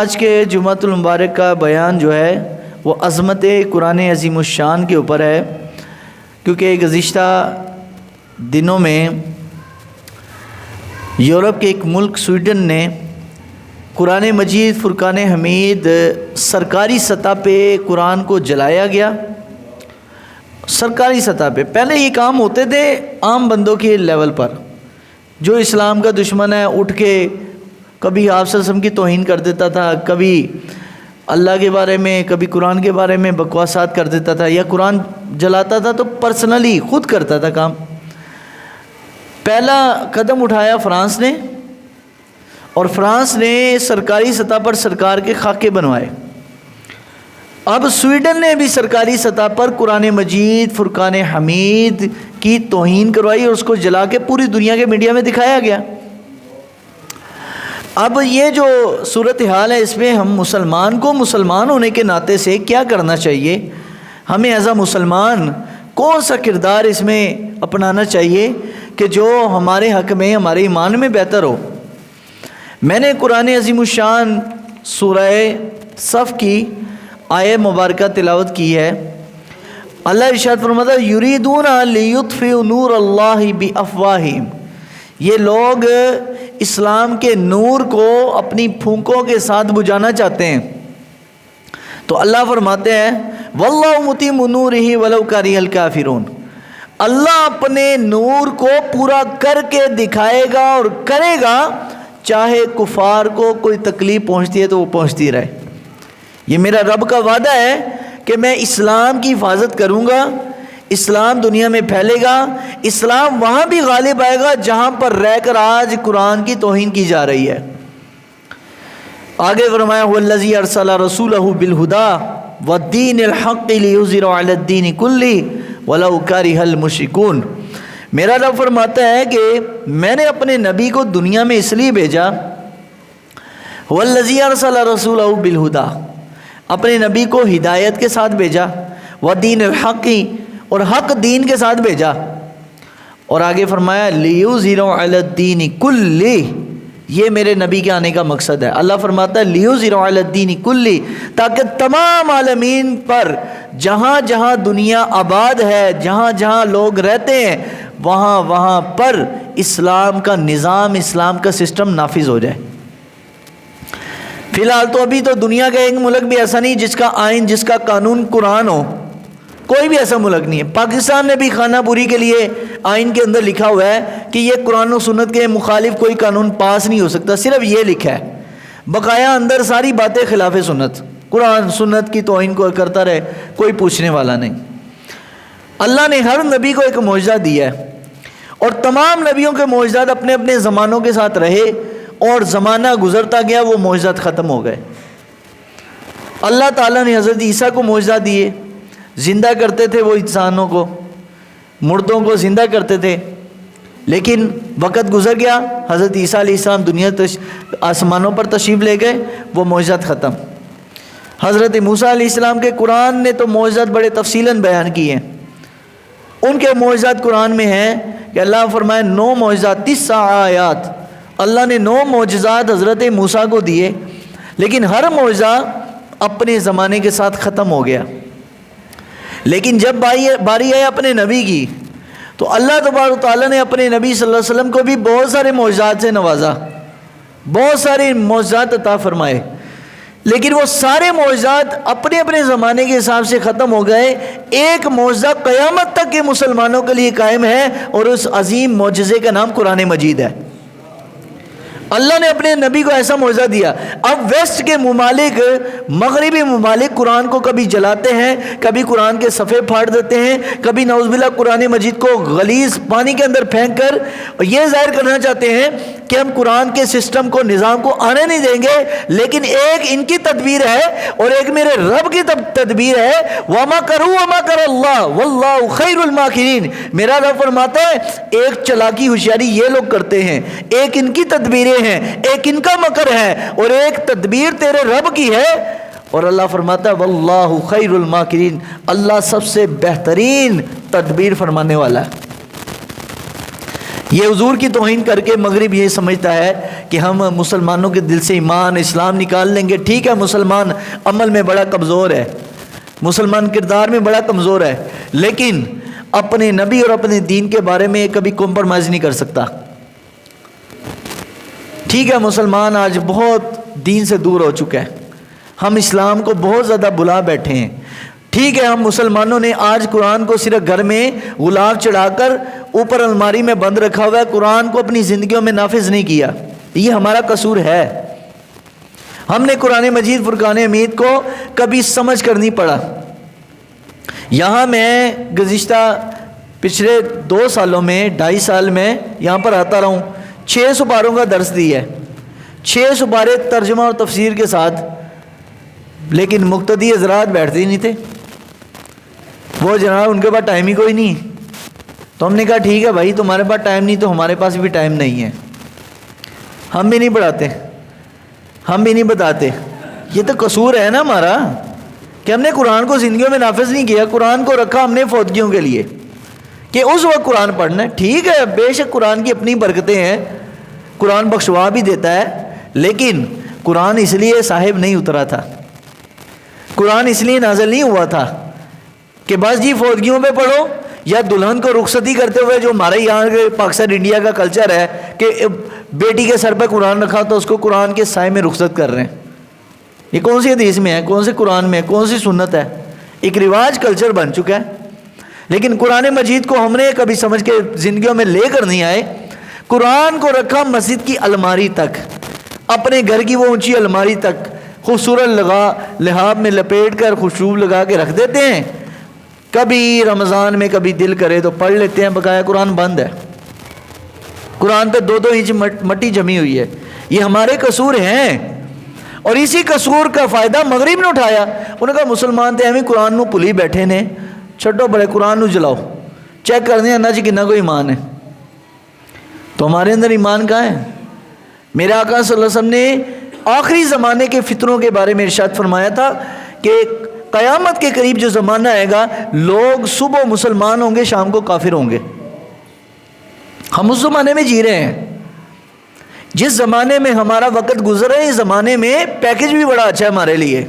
آج کے جمعۃ المبارک کا بیان جو ہے وہ عظمت قرآن عظیم الشان کے اوپر ہے، کیونکہ گزشتہ دنوں میں یورپ کے ایک ملک سویڈن نے قرآن مجید فرقان حمید سرکاری سطح پہ قرآن کو جلایا گیا۔ سرکاری سطح پہ پہلے یہ کام ہوتے تھے عام بندوں کے لیول پر، جو اسلام کا دشمن ہے اٹھ کے کبھی آپ صلی اللہ علیہ وسلم کی توہین کر دیتا تھا، کبھی اللہ کے بارے میں، کبھی قرآن کے بارے میں بکواسات کر دیتا تھا، یا قرآن جلاتا تھا تو پرسنلی خود کرتا تھا کام۔ پہلا قدم اٹھایا فرانس نے، اور فرانس نے سرکاری سطح پر سرکار کے خاکے بنوائے۔ اب سویڈن نے بھی سرکاری سطح پر قرآن مجید فرقان حمید کی توہین کروائی اور اس کو جلا کے پوری دنیا کے میڈیا میں دکھایا گیا۔ اب یہ جو صورتحال ہے، اس میں ہم مسلمان کو مسلمان ہونے کے ناطے سے کیا کرنا چاہیے، ہمیں ایز اے مسلمان کون سا کردار اس میں اپنانا چاہیے کہ جو ہمارے حق میں، ہمارے ایمان میں بہتر ہو۔ میں نے قرآن عظیم الشان سورہ صف کی آیہ مبارکہ تلاوت کی ہے۔ اللہ ارشاد فرماتا ہے یریدون لیطفئوا نور اللہ بافواہہم، یہ لوگ اسلام کے نور کو اپنی پھونکوں کے ساتھ بجھانا چاہتے ہیں، تو اللہ فرماتے ہیں واللہ متم نورہ ولو کرہ الکافرون، اللہ اپنے نور کو پورا کر کے دکھائے گا اور کرے گا، چاہے کفار کو کوئی تکلیف پہنچتی ہے تو وہ پہنچتی رہے۔ یہ میرا رب کا وعدہ ہے کہ میں اسلام کی حفاظت کروں گا، اسلام دنیا میں پھیلے گا، اسلام وہاں بھی غالب آئے گا جہاں پر رہ کر آج قرآن کی توہین کی جا رہی ہے۔ آگے فرمایا هو الذی ارسل رسولہ بالہدی والدین الحق لیظہرہ علی الدین کلہ ولو کرہ المشرکون، میرا رب فرماتا ہے کہ میں نے اپنے نبی کو دنیا میں اس لیے بھیجا، هو الذی ارسل رسولہ بالہدی، اپنے نبی کو ہدایت کے ساتھ بھیجا، والدین الحق، اور حق دین کے ساتھ بھیجا، اور آگے فرمایا لیظہرہ علی الدین کلہ، یہ میرے نبی کے آنے کا مقصد ہے۔ اللہ فرماتا ہے لیظہرہ علی الدین کلہ، تاکہ تمام عالمین پر، جہاں جہاں دنیا آباد ہے، جہاں جہاں لوگ رہتے ہیں، وہاں وہاں پر اسلام کا نظام، اسلام کا سسٹم نافذ ہو جائے۔ فی الحال تو ابھی تو دنیا کا ایک ملک بھی ایسا نہیں جس کا آئین، جس کا قانون قرآن ہو، کوئی بھی ایسا ملک نہیں ہے۔ پاکستان نے بھی خانہ پوری کے لیے آئین کے اندر لکھا ہوا ہے کہ یہ قرآن و سنت کے مخالف کوئی قانون پاس نہیں ہو سکتا، صرف یہ لکھا ہے، بقایا اندر ساری باتیں خلاف سنت، قرآن سنت کی توہین کو کرتا رہے، کوئی پوچھنے والا نہیں۔ اللہ نے ہر نبی کو ایک معجزہ دیا ہے، اور تمام نبیوں کے معجزات اپنے اپنے زمانوں کے ساتھ رہے، اور زمانہ گزرتا گیا، وہ معجزات ختم ہو گئے۔ اللہ تعالیٰ نے حضرت عیسیٰ کو معجزہ دیے، زندہ کرتے تھے وہ انسانوں کو، مردوں کو زندہ کرتے تھے، لیکن وقت گزر گیا، حضرت عیسیٰ علیہ السلام دنیا آسمانوں پر تشریف لے گئے، وہ معجزات ختم۔ حضرت موسیٰ علیہ السلام کے قرآن نے تو معجزات بڑے تفصیلاً بیان کیے ہیں، ان کے معجزات قرآن میں ہیں کہ اللہ فرمائے 9 معجزات 9 آیات، اللہ نے 9 معجزات حضرت موسیٰ کو دیے، لیکن ہر معجزہ اپنے زمانے کے ساتھ ختم ہو گیا۔ لیکن جب باری آئی اپنے نبی کی، تو اللہ تبارک و تعالیٰ نے اپنے نبی صلی اللہ علیہ وسلم کو بھی بہت سارے معجزات سے نوازا، بہت سارے معجزات عطا فرمائے، لیکن وہ سارے معجزات اپنے اپنے زمانے کے حساب سے ختم ہو گئے۔ ایک معجزہ قیامت تک کے مسلمانوں کے لیے قائم ہے، اور اس عظیم معجزے کا نام قرآن مجید ہے۔ اللہ نے اپنے نبی کو ایسا معجزہ دیا۔ اب ویسٹ کے ممالک، مغربی ممالک قرآن کو کبھی جلاتے ہیں، کبھی قرآن کے صفحے پھاڑ دیتے ہیں، کبھی نعوذ باللہ قرآن مجید کو غلیظ پانی کے اندر پھینک کر یہ ظاہر کرنا چاہتے ہیں کہ ہم قرآن کے سسٹم کو، نظام کو آنے نہیں دیں گے، لیکن ایک ان کی تدبیر ہے اور ایک میرے رب کی تدبیر ہے۔ وَمَكَرُوا وَمَكَرَ اللَّهُ وَاللَّهُ خَيْرُ الْمَاكِرِينَ، میرا رب فرماتا ہے ایک چلاکی ہوشیاری یہ لوگ کرتے ہیں، ایک ان کی تدبیریں ہیں، ایک ان کا مکر ہے، اور ایک تدبیر تیرے رب کی ہے۔ اور اللہ فرماتا ہے واللہ خیر الماکرین، اللہ سب سے بہترین تدبیر فرمانے والا ہے۔ یہ حضور کی توہین کر کے مغرب یہ سمجھتا ہے کہ ہم مسلمانوں کے دل سے ایمان اسلام نکال لیں گے. ٹھیک ہے، مسلمان عمل میں بڑا کمزور ہے، مسلمان کردار میں بڑا کمزور ہے، لیکن اپنے نبی اور اپنے دین کے بارے میں کبھی کمپرومائز نہیں کر سکتا. ٹھیک ہے، مسلمان آج بہت دین سے دور ہو چکا ہے، ہم اسلام کو بہت زیادہ بلا بیٹھے ہیں. ٹھیک ہے، ہم مسلمانوں نے آج قرآن کو صرف گھر میں غلاف چڑھا کر اوپر الماری میں بند رکھا ہوا ہے، قرآن کو اپنی زندگیوں میں نافذ نہیں کیا. یہ ہمارا قصور ہے. ہم نے قرآن مجید فرقان حمید کو کبھی سمجھ کر نہیں پڑھا. یہاں میں گزشتہ پچھلے 2 سالوں میں 2.5 سال میں یہاں پر آتا رہا ہوں. 600 پاروں کا درس دیا ہے، 600 پارے ترجمہ اور تفسیر کے ساتھ، لیکن مقتدی حضرات بیٹھتے ہی نہیں تھے. وہ جناب ان کے پاس ٹائم ہی کوئی نہیں. تو ہم نے کہا ٹھیک ہے بھائی، تمہارے پاس ٹائم نہیں تو ہمارے پاس بھی ٹائم نہیں ہے. ہم بھی نہیں پڑھاتے، ہم بھی نہیں بتاتے. یہ تو قصور ہے نا ہمارا کہ ہم نے قرآن کو زندگیوں میں نافذ نہیں کیا. قرآن کو رکھا ہم نے فوتگیوں کے لیے کہ اس وقت قرآن پڑھنا ہے. ٹھیک ہے، بے شک قرآن کی اپنی برکتیں ہیں، قرآن بخشوا بھی دیتا ہے، لیکن قرآن اس لیے صاحب نہیں اترا تھا، قرآن اس لیے نازل نہیں ہوا تھا کہ بس جی فوتگیوں پہ پڑھو، یا دلہن کو رخصتی کرتے ہوئے جو ہمارے یہاں کے پاکستان انڈیا کا کلچر ہے کہ بیٹی کے سر پہ قرآن رکھا تو اس کو قرآن کے سائے میں رخصت کر رہے ہیں. یہ کون سی حدیث میں ہے، کون سے قرآن میں ہے، کون سی سنت ہے؟ ایک رواج کلچر بن چکا ہے. لیکن قرآن مجید کو ہم نے کبھی سمجھ کے زندگیوں میں لے کر نہیں آئے. قرآن کو رکھا مسجد کی الماری تک، اپنے گھر کی وہ اونچی الماری تک، خوبصورت لحاف میں لپیٹ کر خوشبو لگا کے رکھ دیتے ہیں. کبھی رمضان میں کبھی دل کرے تو پڑھ لیتے ہیں، بقایا قرآن بند ہے. قرآن پہ 2-2 انچ مٹی جمی ہوئی ہے. یہ ہمارے قصور ہیں، اور اسی قصور کا فائدہ مغرب نے اٹھایا. انہوں نے کہا مسلمان تے ہمیں قرآن نو بھلی بیٹھے نے، چھڈو بڑے قرآن نو جلاؤ، چیک کرنے ہیں جی کنا کوئی ایمان ہے. تو ہمارے اندر ایمان کہاں ہے؟ میرے آقا صلی اللہ علیہ وسلم نے آخری زمانے کے فتنوں کے بارے میں ارشاد فرمایا تھا کہ قیامت کے قریب جو زمانہ آئے گا، لوگ صبح مسلمان ہوں گے، شام کو کافر ہوں گے. ہم اس زمانے میں جی رہے ہیں. جس زمانے میں ہمارا وقت گزر رہا ہے، اس زمانے میں پیکج بھی بڑا اچھا ہے ہمارے لیے.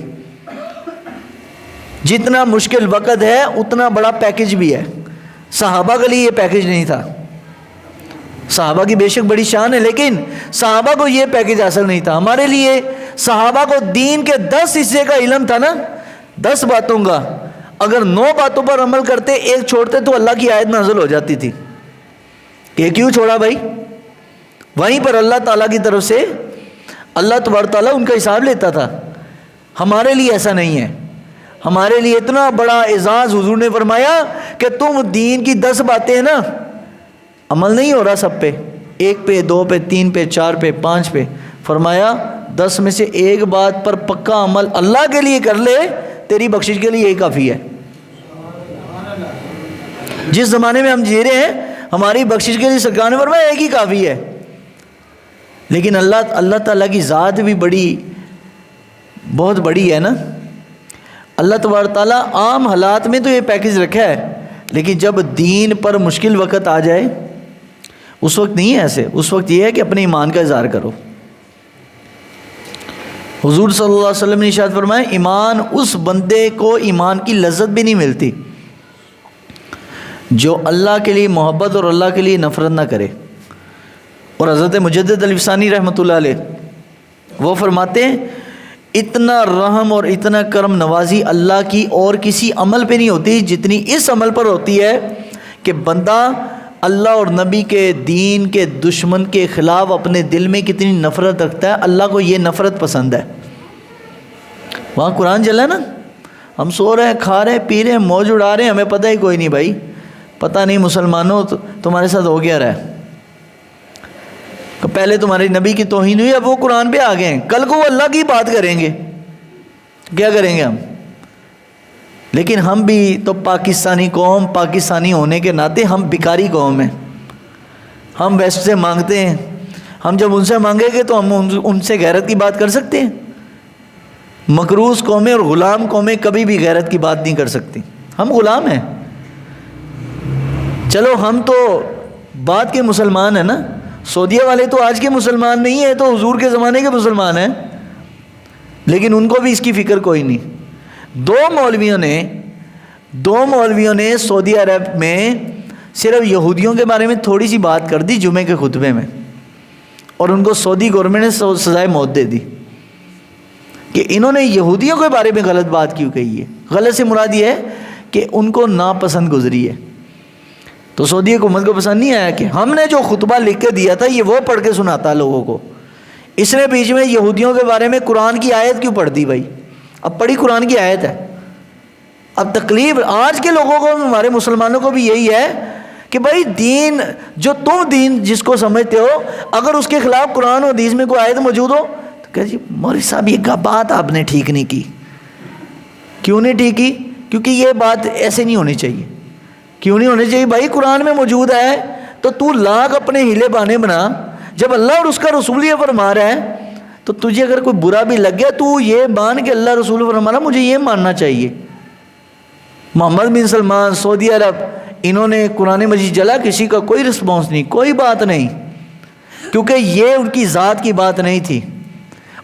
جتنا مشکل وقت ہے اتنا بڑا پیکج بھی ہے. صحابہ کے لیے یہ پیکج نہیں تھا. صحابہ کی بے شک بڑی شان ہے، لیکن صحابہ کو یہ پیکج حاصل نہیں تھا. ہمارے لیے صحابہ کو دین کے 10 حصے کا علم تھا نا، 10 باتوں کا. اگر 9 باتوں پر عمل کرتے، ایک چھوڑتے تو اللہ کی آیت نازل ہو جاتی تھی کہ کیوں چھوڑا بھائی. وہیں پر اللہ تعالیٰ کی طرف سے اللہ تبارک تعالیٰ ان کا حساب لیتا تھا. ہمارے لیے ایسا نہیں ہے. ہمارے لیے اتنا بڑا اعزاز حضور نے فرمایا کہ تم دین کی 10 باتیں ہیں نا، عمل نہیں ہو رہا سب پہ، 1 پہ 2 پہ 3 پہ 4 پہ 5 پہ، فرمایا 10 میں سے ایک بات پر پکا عمل اللہ کے لیے کر لے، تیری بخشش کے لیے یہی کافی ہے. جس زمانے میں ہم جی رہے ہیں، ہماری بخشش کے لیے سرکار نے فرمایا ایک ہی کافی ہے. لیکن اللہ تعالیٰ کی ذات بھی بہت بڑی ہے نا. اللہ تبارک تعالیٰ عام حالات میں تو یہ پیکج رکھا ہے، لیکن جب دین پر مشکل وقت آ جائے اس وقت نہیں ہے ایسے. اس وقت یہ ہے کہ اپنے ایمان کا اظہار کرو. حضور صلی اللہ علیہ وسلم نے ارشاد فرمایا، ایمان اس بندے کو ایمان کی لذت بھی نہیں ملتی جو اللہ کے لیے محبت اور اللہ کے لیے نفرت نہ کرے. اور حضرت مجدد علی ثانی رحمۃ اللہ علیہ وہ فرماتے ہیں، اتنا رحم اور اتنا کرم نوازی اللہ کی اور کسی عمل پہ نہیں ہوتی جتنی اس عمل پر ہوتی ہے کہ بندہ اللہ اور نبی کے دین کے دشمن کے خلاف اپنے دل میں کتنی نفرت رکھتا ہے. اللہ کو یہ نفرت پسند ہے. وہاں قرآن چلا نا، ہم سو رہے ہیں، کھا رہے ہیں، پی رہے ہیں، موج اڑا رہے ہیں، ہمیں پتہ ہی کوئی نہیں بھائی. پتہ نہیں مسلمانوں تمہارے ساتھ ہو گیا رہا ہے. پہلے تمہارے نبی کی توہین ہوئی، اب وہ قرآن پہ آ گئے ہیں. کل کو وہ اللہ کی بات کریں گے، کیا کریں گے ہم؟ لیکن ہم بھی تو پاکستانی قوم، پاکستانی ہونے کے ناطے ہم بیکاری قوم ہیں. ہم ویسٹ سے مانگتے ہیں. ہم جب ان سے مانگیں گے تو ہم ان سے غیرت کی بات کر سکتے ہیں؟ مقروض قومیں اور غلام قومیں کبھی بھی غیرت کی بات نہیں کر سکتی. ہم غلام ہیں. چلو ہم تو بعد کے مسلمان ہیں نا، سعودیہ والے تو آج کے مسلمان نہیں ہیں، تو حضور کے زمانے کے مسلمان ہیں، لیکن ان کو بھی اس کی فکر کوئی نہیں۔ دو مولویوں نے سعودی عرب میں صرف یہودیوں کے بارے میں تھوڑی سی بات کر دی جمعے کے خطبے میں، اور ان کو سعودی گورنمنٹ نے سزائے موت دے دی کہ انہوں نے یہودیوں کے بارے میں غلط بات کیوں کہی ہے۔ غلط سے مراد یہ ہے کہ ان کو ناپسند گزری ہے، تو سعودی حکومت کو پسند نہیں آیا کہ ہم نے جو خطبہ لکھ کے دیا تھا یہ وہ پڑھ کے سناتا لوگوں کو، اس نے بیچ میں یہودیوں کے بارے میں قرآن کی آیت کیوں پڑھ دی بھائی؟ اب پڑھی قرآن کی آیت ہے۔ اب تکلیف آج کے لوگوں کو، ہمارے مسلمانوں کو بھی یہی ہے کہ بھائی دین جو تم دین جس کو سمجھتے ہو، اگر اس کے خلاف قرآن و حدیث میں کوئی آیت موجود ہو تو کہ جی مولوی صاحب یہ بات آپ نے ٹھیک نہیں کی۔ کیوں نہیں ٹھیک کی؟ کیونکہ یہ بات ایسے نہیں ہونی چاہیے۔ کیوں نہیں ہونی چاہیے بھائی؟ قرآن میں موجود ہے تو لاکھ اپنے ہیلے بانے بنا، جب اللہ اور اس کا رسول یہ فرما رہا ہے تو تجھے اگر کوئی برا بھی لگ گیا تو یہ مان کہ اللہ رسول فرما رہا، مجھے یہ ماننا چاہیے۔ محمد بن سلمان سعودی عرب، انہوں نے قرآن مجید جلا، کسی کا کوئی رسپانس نہیں، کوئی بات نہیں، کیونکہ یہ ان کی ذات کی بات نہیں تھی۔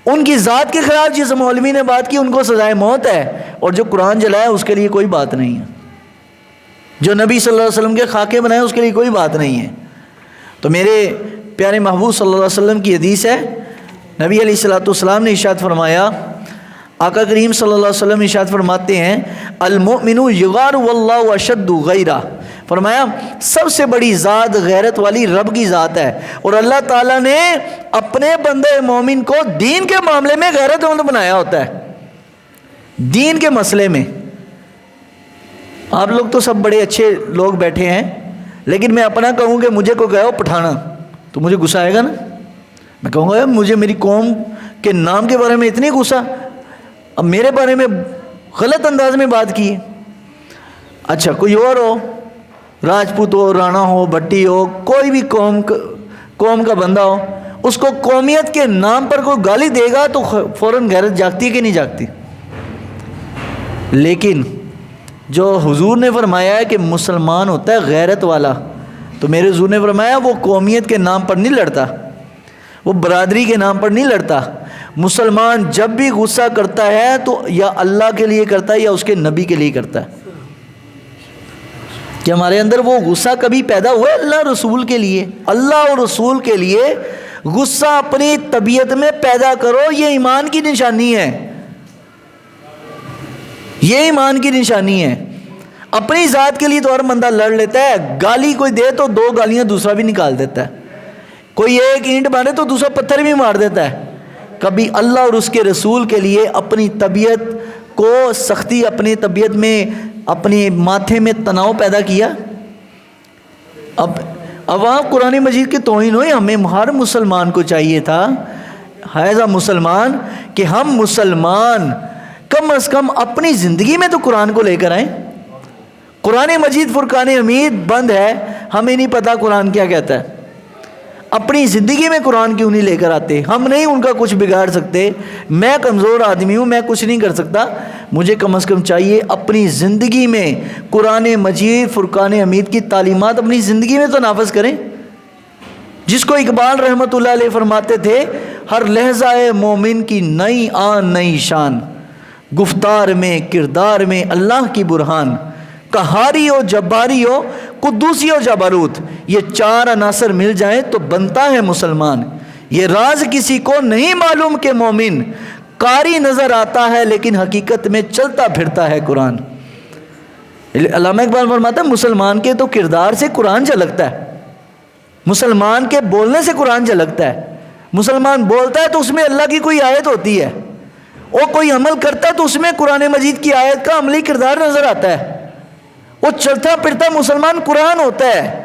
ان کی ذات کے خلاف جس مولوی نے بات کی ان کو سزائے موت ہے، اور جو قرآن جلایا اس کے لیے کوئی بات نہیں ہے، جو نبی صلی اللہ علیہ وسلم کے خاکے بنائے اس کے لیے کوئی بات نہیں ہے۔ تو میرے پیارے محبوب صلی اللہ علیہ وسلم کی حدیث ہے، نبی علیہ الصلوۃ والسلام نے ارشاد فرمایا، آقا کریم صلی اللہ علیہ وسلم ارشاد فرماتے ہیں المؤمن یغار واللہ اشد غیرہ، فرمایا سب سے بڑی ذات غیرت والی رب کی ذات ہے، اور اللہ تعالیٰ نے اپنے بندے مومن کو دین کے معاملے میں غیرت مند بنایا ہوتا ہے۔ دین کے مسئلے میں آپ لوگ تو سب بڑے اچھے لوگ بیٹھے ہیں، لیکن میں اپنا کہوں کہ مجھے کوئی کہو پٹھانا تو مجھے غصہ آئے گا نا، میں کہوں گا مجھے میری قوم کے نام کے بارے میں اتنی غصہ، اب میرے بارے میں غلط انداز میں بات کی ہے۔ اچھا کوئی اور ہو، راجپوت ہو، رانا ہو، بھٹی ہو، کوئی بھی قوم کا بندہ ہو، اس کو قومیت کے نام پر کوئی گالی دے گا تو فوراً غیرت جاگتی ہے کہ نہیں جاگتی؟ لیکن جو حضور نے فرمایا ہے کہ مسلمان ہوتا ہے غیرت والا، تو میرے حضور نے فرمایا وہ قومیت کے نام پر نہیں لڑتا، وہ برادری کے نام پر نہیں لڑتا۔ مسلمان جب بھی غصہ کرتا ہے تو یا اللہ کے لیے کرتا ہے یا اس کے نبی کے لیے کرتا ہے، کہ ہمارے اندر وہ غصہ کبھی پیدا ہوا ہے اللہ رسول کے لیے، اللہ اور رسول کے لیے غصہ اپنی طبیعت میں پیدا کرو، یہ ایمان کی نشانی ہے، یہ ایمان کی نشانی ہے۔ اپنی ذات کے لیے تو ہر بندہ لڑ لیتا ہے، گالی کوئی دے تو دو گالیاں دوسرا بھی نکال دیتا ہے، کوئی ایک اینٹ مارے تو دوسرا پتھر بھی مار دیتا ہے۔ کبھی اللہ اور اس کے رسول کے لیے اپنی طبیعت کو سختی، اپنی طبیعت میں اپنے ماتھے میں تناؤ پیدا کیا؟ اب آپ قرآن مجید کے توہین ہوئے، ہمیں ہر مسلمان کو چاہیے تھا، حیضہ مسلمان، کہ ہم مسلمان کم از کم اپنی زندگی میں تو قرآن کو لے کر آئیں۔ قرآن مجید فرقان حمید بند ہے، ہمیں نہیں پتہ قرآن کیا کہتا ہے، اپنی زندگی میں قرآن کیوں نہیں لے کر آتے؟ ہم نہیں ان کا کچھ بگاڑ سکتے، میں کمزور آدمی ہوں، میں کچھ نہیں کر سکتا، مجھے کم از کم چاہیے اپنی زندگی میں قرآن مجید فرقان حمید کی تعلیمات اپنی زندگی میں تو نافذ کریں، جس کو اقبال رحمۃ اللہ علیہ فرماتے تھے ہر لہجہ مومن کی نئی آن نئی شان، گفتار میں کردار میں اللہ کی برہان، قہاری ہو جباری ہو قدوسی ہو جبروت، یہ چار عناصر مل جائیں تو بنتا ہے مسلمان، یہ راز کسی کو نہیں معلوم کہ مومن قاری نظر آتا ہے لیکن حقیقت میں چلتا پھرتا ہے قرآن۔ علامہ اقبال فرماتا ہے مسلمان کے تو کردار سے قرآن جھلکتا ہے، مسلمان کے بولنے سے قرآن جھلکتا ہے، مسلمان بولتا ہے تو اس میں اللہ کی کوئی آیت ہوتی ہے، وہ کوئی عمل کرتا ہے تو اس میں قرآن مجید کی آیت کا عملی کردار نظر آتا ہے، وہ چلتا پھرتا مسلمان قرآن ہوتا ہے۔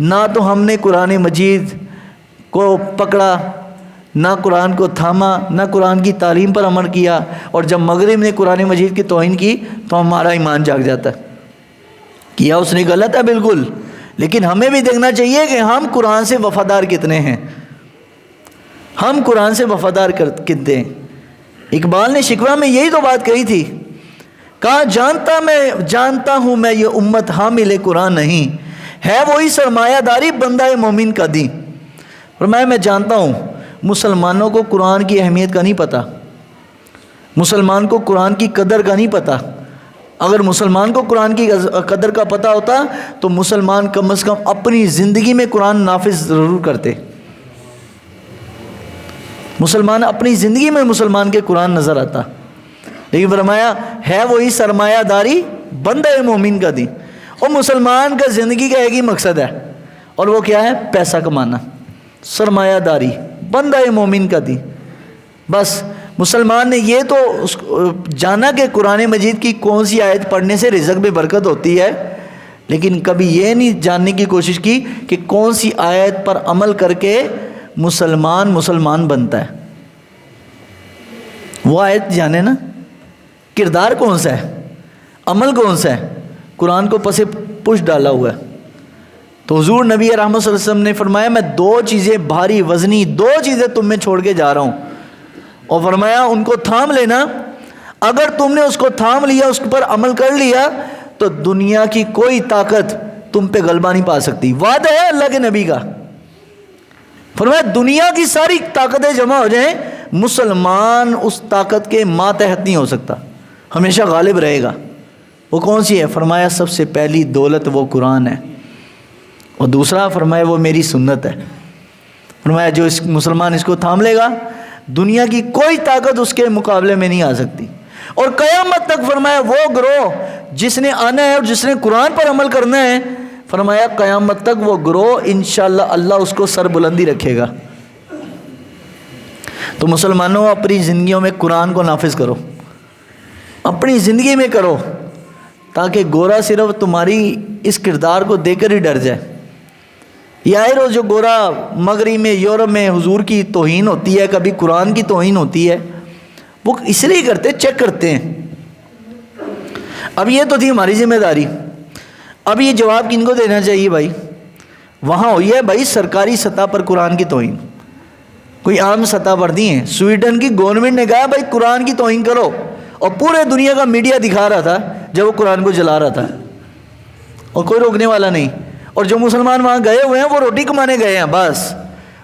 نہ تو ہم نے قرآن مجید کو پکڑا، نہ قرآن کو تھاما، نہ قرآن کی تعلیم پر عمل کیا، اور جب مغرب نے قرآن مجید کی توہین کی تو ہمارا ایمان جاگ جاتا ہے، کیا اس نے غلط ہے بالکل، لیکن ہمیں بھی دیکھنا چاہیے کہ ہم قرآن سے وفادار کتنے ہیں، ہم قرآن سے وفادار کتنے ہیں۔ اقبال نے شکوہ میں یہی تو بات کہی تھی، کہا جانتا ہوں میں یہ امت حامل قرآن نہیں، ہے وہی سرمایہ داری بندہ مومن کا دین، فرمایا میں جانتا ہوں مسلمانوں کو قرآن کی اہمیت کا نہیں پتہ، مسلمان کو قرآن کی قدر کا نہیں پتہ۔ اگر مسلمان کو قرآن کی قدر کا پتہ ہوتا تو مسلمان کم از کم اپنی زندگی میں قرآن نافذ ضرور کرتے۔ مسلمان اپنی زندگی میں مسلمان کے قرآن نظر آتا، لیکن فرمایا ہے وہی سرمایہ داری بندہ مومن کا دین۔ اور مسلمان کا زندگی کا ایک ہی مقصد ہے، اور وہ کیا ہے؟ پیسہ کمانا، سرمایہ داری بندہ مومن کا دین۔ بس مسلمان نے یہ تو جانا کہ قرآن مجید کی کون سی آیت پڑھنے سے رزق میں برکت ہوتی ہے، لیکن کبھی یہ نہیں جاننے کی کوشش کی کہ کون سی آیت پر عمل کر کے مسلمان بنتا ہے۔ وہ آیت جانے نا، کردار کون سا ہے، عمل کون سا ہے، قرآن کو پس پش ڈالا ہوا ہے۔ تو حضور نبی رحمت صلی اللہ علیہ وسلم نے فرمایا میں دو چیزیں بھاری وزنی، دو چیزیں تم میں چھوڑ کے جا رہا ہوں، اور فرمایا ان کو تھام لینا، اگر تم نے اس کو تھام لیا، اس پر عمل کر لیا تو دنیا کی کوئی طاقت تم پہ غلبہ نہیں پا سکتی۔ وعدہ ہے اللہ کے نبی کا، فرمایا دنیا کی ساری طاقتیں جمع ہو جائیں، مسلمان اس طاقت کے ماتحت نہیں ہو سکتا، ہمیشہ غالب رہے گا۔ وہ کون سی ہے؟ فرمایا سب سے پہلی دولت وہ قرآن ہے، اور دوسرا فرمایا وہ میری سنت ہے۔ فرمایا جو مسلمان اس کو تھام لے گا، دنیا کی کوئی طاقت اس کے مقابلے میں نہیں آ سکتی۔ اور قیامت تک فرمایا وہ گروہ جس نے آنا ہے اور جس نے قرآن پر عمل کرنا ہے، فرمایا قیامت تک وہ گروہ انشاءاللہ اللہ اس کو سر بلندی رکھے گا۔ تو مسلمانوں اپنی زندگیوں میں قرآن کو نافذ کرو، اپنی زندگی میں کرو، تاکہ گورا صرف تمہاری اس کردار کو دیکھ کر ہی ڈر جائے۔ یہ آئے روز جو گورا مغرب میں، یورپ میں حضور کی توہین ہوتی ہے، کبھی قرآن کی توہین ہوتی ہے، وہ اس لیے کرتے، چیک کرتے ہیں۔ اب یہ تو تھی ہماری ذمہ داری، اب یہ جواب کن کو دینا چاہیے بھائی؟ وہاں ہوئی ہے بھائی سرکاری سطح پر قرآن کی توہین، کوئی عام سطح پر نہیں ہے۔ سویڈن کی گورنمنٹ نے کہا بھائی قرآن کی توہین کرو، اور پورے دنیا کا میڈیا دکھا رہا تھا جب وہ قرآن کو جلا رہا تھا، اور کوئی روکنے والا نہیں۔ اور جو مسلمان وہاں گئے ہوئے ہیں وہ روٹی کمانے گئے ہیں، بس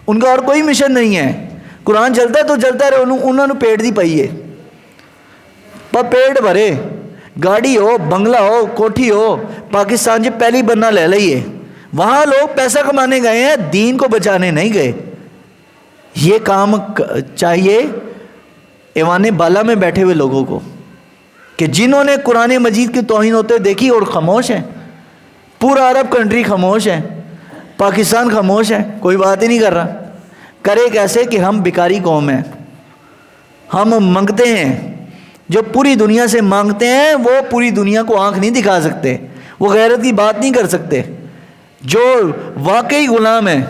ان کا اور کوئی مشن نہیں ہے۔ قرآن جلتا ہے تو جلتا رہے، انہوں نے پیٹ دی پئی ہے، پر پیٹ بھرے، گاڑی ہو، بنگلہ ہو، کوٹھی ہو، پاکستان جو پہلی بننا لے لئیے۔ وہاں لوگ پیسہ کمانے گئے ہیں، دین کو بچانے نہیں گئے۔ یہ کام چاہیے ایوان بالا میں بیٹھے ہوئے لوگوں کو، کہ جنہوں نے قرآن مجید کی توہین ہوتے دیکھی اور خاموش ہیں، پورا عرب کنٹری خاموش ہے، پاکستان خاموش ہے، کوئی بات ہی نہیں کر رہا۔ کرے کیسے کہ ہم بیکاری قوم ہیں، ہم مانگتے ہیں، جو پوری دنیا سے مانگتے ہیں وہ پوری دنیا کو آنکھ نہیں دکھا سکتے، وہ غیرت کی بات نہیں کر سکتے، جو واقعی غلام ہیں۔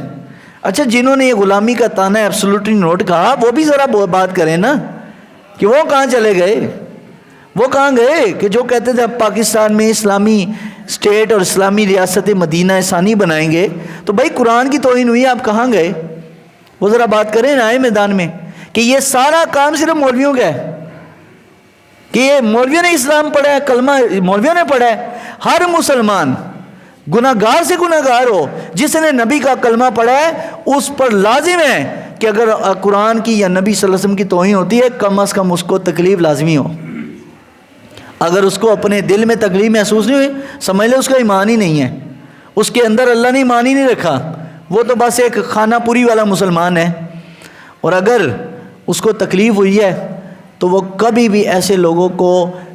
اچھا جنہوں نے یہ غلامی کا تانا ایبسولوٹلی نوٹ کہا، وہ بھی ذرا بات کریں نا، کہ وہ کہاں چلے گئے، وہ کہاں گئے کہ جو کہتے تھے اب پاکستان میں اسلامی اسٹیٹ اور اسلامی ریاست مدینہ ثانی بنائیں گے، تو بھائی قرآن کی توہین ہوئی، آپ کہاں گئے؟ وہ ذرا بات کریں نا آئے میدان میں، کہ یہ سارا کام صرف مولویوں کا ہے، کہ یہ مولویوں نے اسلام پڑھا ہے، کلمہ مولویوں نے پڑھا ہے۔ ہر مسلمان گناہ گار سے گناہ گار ہو، جس نے نبی کا کلمہ پڑھا ہے اس پر لازم ہے کہ اگر قرآن کی یا نبی صلی اللہ علیہ وسلم کی توہین ہوتی ہے، کم از کم اس کو تکلیف لازمی ہو۔ اگر اس کو اپنے دل میں تکلیف محسوس نہیں ہوئی، سمجھ لے اس کا ایمان ہی نہیں ہے، اس کے اندر اللہ نے ایمان ہی نہیں رکھا، وہ تو بس ایک خانہ پوری والا مسلمان ہے۔ اور اگر اس کو تکلیف ہوئی ہے تو وہ کبھی بھی ایسے لوگوں کو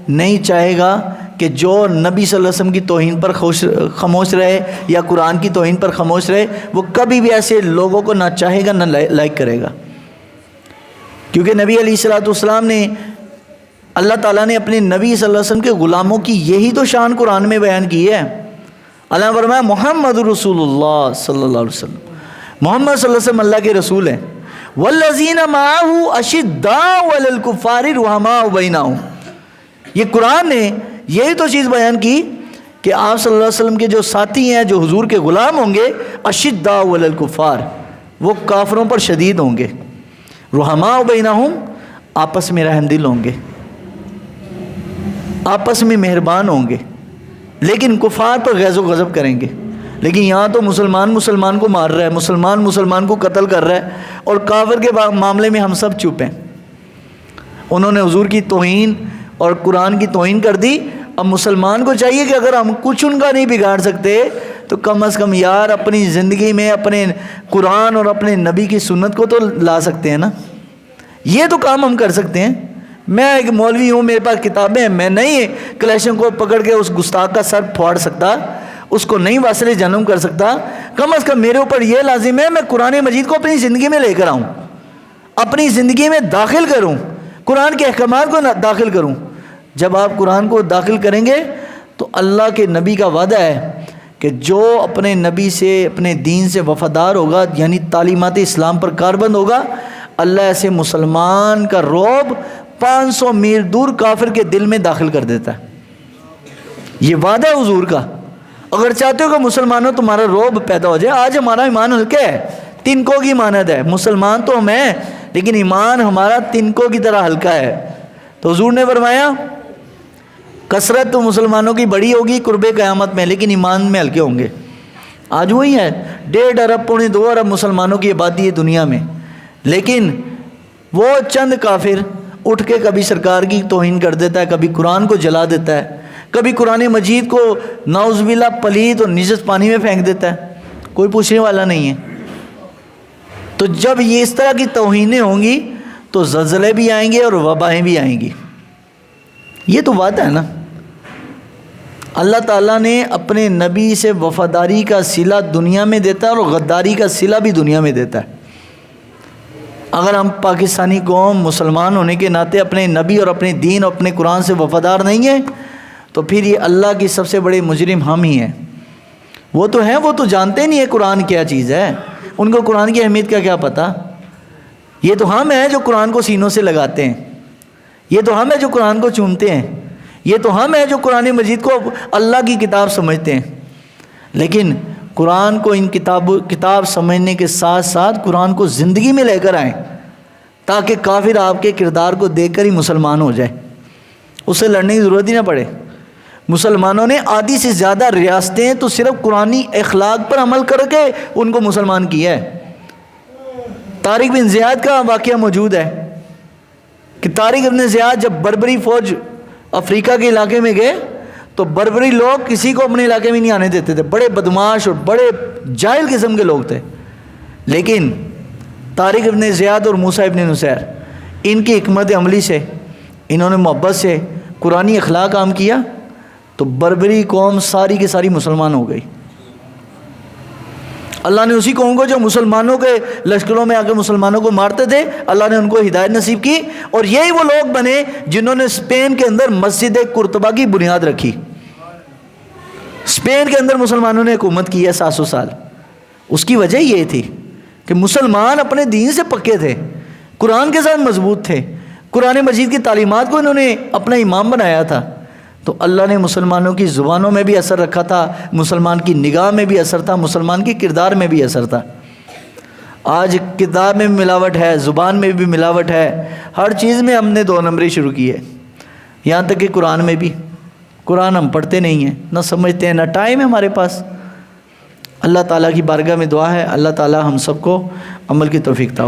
نہیں چاہے گا کہ جو نبی صلی اللہ علیہ وسلم کی توہین پر خاموش رہے یا قرآن کی توہین پر خاموش رہے، وہ کبھی بھی ایسے لوگوں کو نہ چاہے گا نہ لائک کرے گا۔ کیونکہ نبی علیہ الصلوۃ والسلام نے، اللہ تعالیٰ نے اپنے نبی صلی اللہ علیہ وسلم کے غلاموں کی یہی تو شان قرآن میں بیان کی ہے۔ اللہ نے فرمایا محمد رسول اللہ صلی اللہ علیہ وسلم، محمد صلی اللہ علیہ وسلم اللہ کے رسول ہیں۔ والذین معہ اشداء علی الکفار رحماء بینہم، یہ قرآن نے یہی تو چیز بیان کی کہ آپ صلی اللہ علیہ وسلم کے جو ساتھی ہیں، جو حضور کے غلام ہوں گے، اشداء علی الکفار، وہ کافروں پر شدید ہوں گے، رحماء بینہم، آپس میں رحم دل ہوں گے، آپس میں مہربان ہوں گے، لیکن کفار پر غیظ و غضب کریں گے۔ لیکن یہاں تو مسلمان مسلمان کو مار رہا ہے، مسلمان مسلمان کو قتل کر رہا ہے، اور کافر کے معاملے میں ہم سب چپ ہیں۔ انہوں نے حضور کی توہین اور قرآن کی توہین کر دی۔ اب مسلمان کو چاہیے کہ اگر ہم کچھ ان کا نہیں بگاڑ سکتے تو کم از کم یار اپنی زندگی میں اپنے قرآن اور اپنے نبی کی سنت کو تو لا سکتے ہیں نا، یہ تو کام ہم کر سکتے ہیں۔ میں ایک مولوی ہوں، میرے پاس کتابیں ہیں، میں نہیں کلیشن کو پکڑ کے اس گستاخ کا سر پھاڑ سکتا، اس کو نہیں واسطے جنم کر سکتا۔ کم از کم میرے اوپر یہ لازم ہے میں قرآن مجید کو اپنی زندگی میں لے کر آؤں، اپنی زندگی میں داخل کروں، قرآن کے احکامات کو داخل کروں۔ جب آپ قرآن کو داخل کریں گے تو اللہ کے نبی کا وعدہ ہے کہ جو اپنے نبی سے اپنے دین سے وفادار ہوگا، یعنی تعلیمات اسلام پر کاربند ہوگا، اللہ ایسے مسلمان کا رعب 500 میل دور کافر کے دل میں داخل کر دیتا ہے۔ یہ وعدہ ہے حضور کا۔ اگر چاہتے ہو کہ مسلمانوں تمہارا رعب پیدا ہو جائے، آج ہمارا ایمان ہلکا ہے، تنکوں کی مانند ہے۔ مسلمان تو ہم ہیں لیکن ایمان ہمارا تنکوں کی طرح ہلکا ہے۔ تو حضور نے فرمایا کثرت تو مسلمانوں کی بڑی ہوگی قرب قیامت میں، لیکن ایمان میں ہلکے ہوں گے۔ آج وہی ہے، 1.5 ارب پونے 2 ارب مسلمانوں کی آبادی ہے دنیا میں، لیکن وہ چند کافر اٹھ کے کبھی سرکار کی توہین کر دیتا ہے، کبھی قرآن کو جلا دیتا ہے، کبھی قرآن مجید کو نعوذ باللہ پلید اور نجس پانی میں پھینک دیتا ہے، کوئی پوچھنے والا نہیں ہے۔ تو جب یہ اس طرح کی توہینیں ہوں گی تو زلزلے بھی آئیں گے اور وبائیں بھی آئیں گی۔ یہ تو وعدہ ہے نا۔ اللہ تعالیٰ نے اپنے نبی سے وفاداری کا صلہ دنیا میں دیتا ہے اور غداری کا صلہ بھی دنیا میں دیتا ہے۔ اگر ہم پاکستانی قوم مسلمان ہونے کے ناطے اپنے نبی اور اپنے دین اور اپنے قرآن سے وفادار نہیں ہیں تو پھر یہ اللہ کی سب سے بڑے مجرم ہم ہی ہیں۔ وہ تو ہیں، وہ تو جانتے نہیں ہے قرآن کیا چیز ہے، ان کو قرآن کی اہمیت کا کیا پتہ۔ یہ تو ہم ہیں جو قرآن کو سینوں سے لگاتے ہیں، یہ تو ہم ہیں جو قرآن کو چومتے ہیں، یہ تو ہم ہیں جو قرآن مجید کو اللہ کی کتاب سمجھتے ہیں۔ لیکن قرآن کو ان کتاب سمجھنے کے ساتھ ساتھ قرآن کو زندگی میں لے کر آئیں تاکہ کافر آپ کے کردار کو دیکھ کر ہی مسلمان ہو جائے، اسے لڑنے کی ضرورت ہی نہ پڑے۔ مسلمانوں نے آدھی سے زیادہ ریاستیں تو صرف قرآنی اخلاق پر عمل کر کے ان کو مسلمان کیا ہے۔ طارق بن زیاد کا واقعہ موجود ہے کہ طارق بن زیاد جب بربری فوج افریقہ کے علاقے میں گئے تو بربری لوگ کسی کو اپنے علاقے میں نہیں آنے دیتے تھے، بڑے بدماش اور بڑے جاہل قسم کے لوگ تھے۔ لیکن طارق ابن زیاد اور موسیٰ ابن نصیر ان کی حکمت عملی سے، انہوں نے محبت سے قرآنی اخلاق عام کیا تو بربری قوم ساری کی ساری مسلمان ہو گئی۔ اللہ نے اسی قوم کو جو مسلمانوں کے لشکروں میں آ کے مسلمانوں کو مارتے تھے، اللہ نے ان کو ہدایت نصیب کی، اور یہی وہ لوگ بنے جنہوں نے اسپین کے اندر مسجد قرطبہ کی بنیاد رکھی۔ اسپین کے اندر مسلمانوں نے حکومت کی ہے 700 سال۔ اس کی وجہ یہ تھی کہ مسلمان اپنے دین سے پکے تھے، قرآن کے ساتھ مضبوط تھے، قرآن مجید کی تعلیمات کو انہوں نے اپنا امام بنایا تھا۔ تو اللہ نے مسلمانوں کی زبانوں میں بھی اثر رکھا تھا، مسلمان کی نگاہ میں بھی اثر تھا، مسلمان کی کردار میں بھی اثر تھا۔ آج کردار میں بھی ملاوٹ ہے، زبان میں بھی ملاوٹ ہے، ہر چیز میں ہم نے 2 نمبری شروع کی ہے، یہاں تک کہ قرآن میں بھی۔ قرآن ہم پڑھتے نہیں ہیں، نہ سمجھتے ہیں، نہ ٹائم ہے ہمارے پاس۔ اللہ تعالیٰ کی بارگاہ میں دعا ہے اللہ تعالیٰ ہم سب کو عمل کی توفیق عطا فرمائے۔